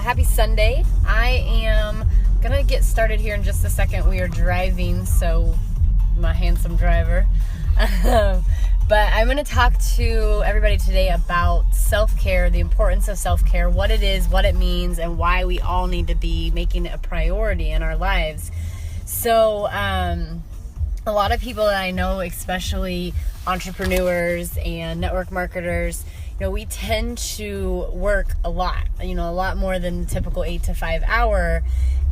happy Sunday. I am going to get started here in just a second. We are driving, so my handsome driver. But I'm going to talk to everybody today about self-care, the importance of self-care, what it is, what it means, and why we all need to be making it a priority in our lives. So, a lot of people that I know, especially entrepreneurs and network marketers, we tend to work a lot, a lot more than the typical 8 to 5 hour.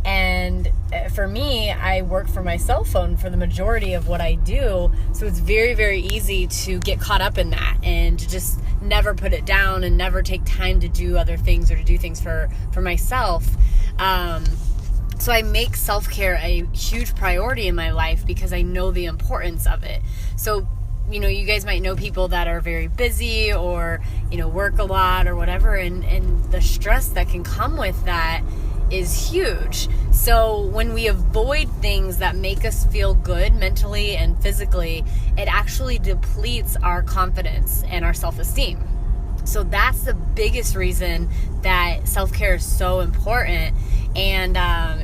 And for me, I work for my cell phone for the majority of what I do. So it's very, very easy to get caught up in that and to just never put it down and never take time to do other things or to do things for myself. So I make self-care a huge priority in my life because I know the importance of it. So, you guys might know people that are very busy or, work a lot or whatever. And the stress that can come with that is huge. So when we avoid things that make us feel good mentally and physically, it actually depletes our confidence and our self-esteem. So that's the biggest reason that self-care is so important. And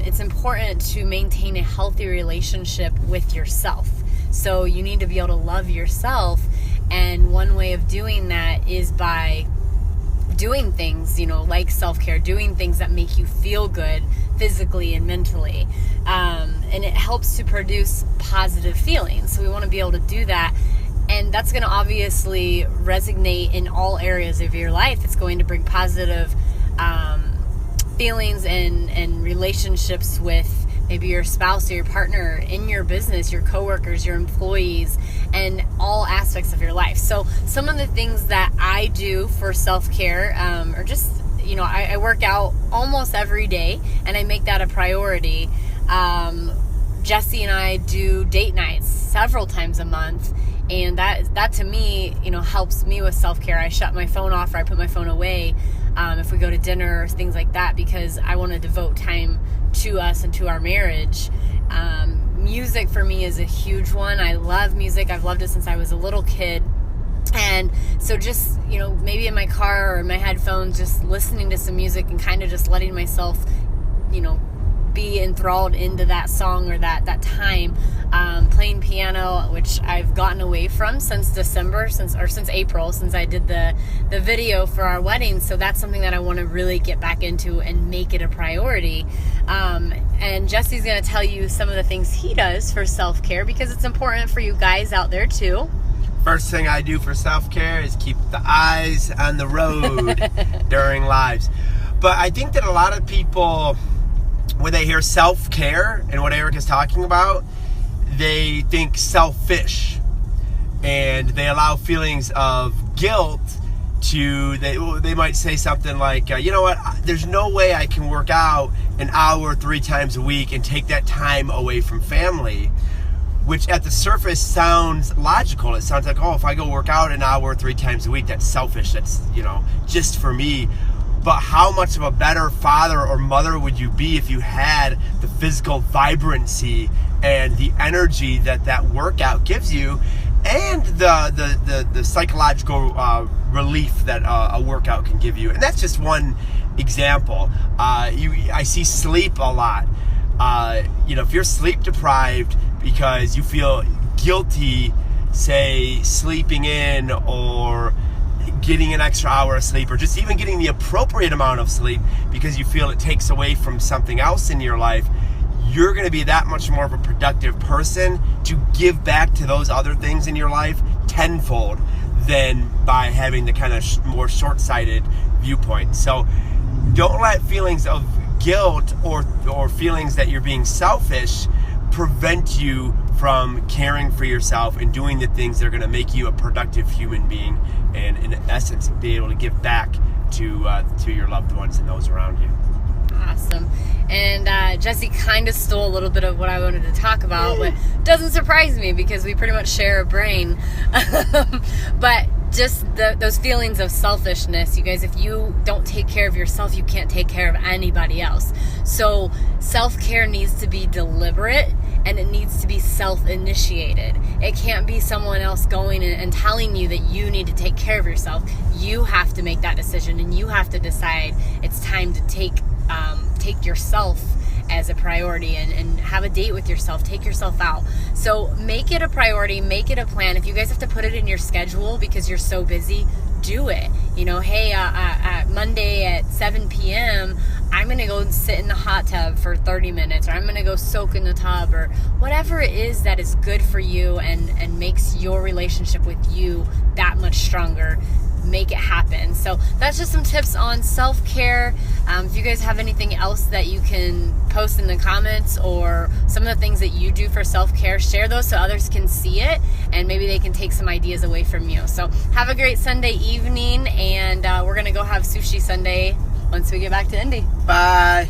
it's important to maintain a healthy relationship with yourself. So you need to be able to love yourself. And one way of doing that is by doing things, like self-care, doing things that make you feel good physically and mentally. And it helps to produce positive feelings. So we want to be able to do that. And that's going to obviously resonate in all areas of your life. It's going to bring positive feelings and relationships with maybe your spouse or your partner, in your business, your coworkers, your employees, and all aspects of your life. So some of the things that I do for self-care are just, I work out almost every day, and I make that a priority. Jesse and I do date nights several times a month, and that to me, helps me with self-care. I shut my phone off, or I put my phone away if we go to dinner or things like that, because I want to devote time to us and to our marriage. Music for me is a huge one. I love music. I've loved it since I was a little kid. And so just, maybe in my car or in my headphones, just listening to some music and kind of just letting myself, be enthralled into that song or that time. Playing piano, which I've gotten away from since December, since April, since I did the video for our wedding. So that's something that I want to really get back into and make it a priority. And Jesse's going to tell you some of the things he does for self-care, because it's important for you guys out there too. First thing I do for self-care is keep the eyes on the road during lives. But I think that a lot of people, when they hear self-care and what Eric is talking about, they think selfish, and they allow feelings of guilt to, they might say something like, there's no way I can work out an hour 3 times a week and take that time away from family, which at the surface sounds logical. It sounds like, if I go work out an hour 3 times a week, that's selfish. That's, just for me. But how much of a better father or mother would you be if you had the physical vibrancy and the energy that workout gives you, and the psychological relief that a workout can give you? And that's just one example. I see sleep a lot. If you're sleep deprived because you feel guilty, say sleeping in or getting an extra hour of sleep, or just even getting the appropriate amount of sleep because you feel it takes away from something else in your life, you're going to be that much more of a productive person to give back to those other things in your life tenfold than by having the kind of more short-sighted viewpoint. So don't let feelings of guilt or feelings that you're being selfish prevent you from caring for yourself and doing the things that are going to make you a productive human being, and in essence be able to give back to your loved ones and those around you. Awesome. And Jesse kind of stole a little bit of what I wanted to talk about, but doesn't surprise me because we pretty much share a brain. But just those feelings of selfishness, you guys, if you don't take care of yourself, you can't take care of anybody else. So self-care needs to be deliberate, and it needs to be self-initiated. It can't be someone else going and telling you that you need to take care of yourself. You have to make that decision, and you have to decide it's time to take take yourself as a priority and have a date with yourself. Take yourself out. So make it a priority, make it a plan. If you guys have to put it in your schedule because you're so busy, do it. You know, hey, Monday at 7 p.m., I'm going to go and sit in the hot tub for 30 minutes, or I'm going to go soak in the tub, or whatever it is that is good for you and makes your relationship with you that much stronger. Make it happen. So that's just some tips on self-care. If you guys have anything else that you can post in the comments, or some of the things that you do for self-care, share those so others can see it and maybe they can take some ideas away from you. So have a great Sunday evening, and we're gonna go have sushi Sunday once we get back to Indy. Bye.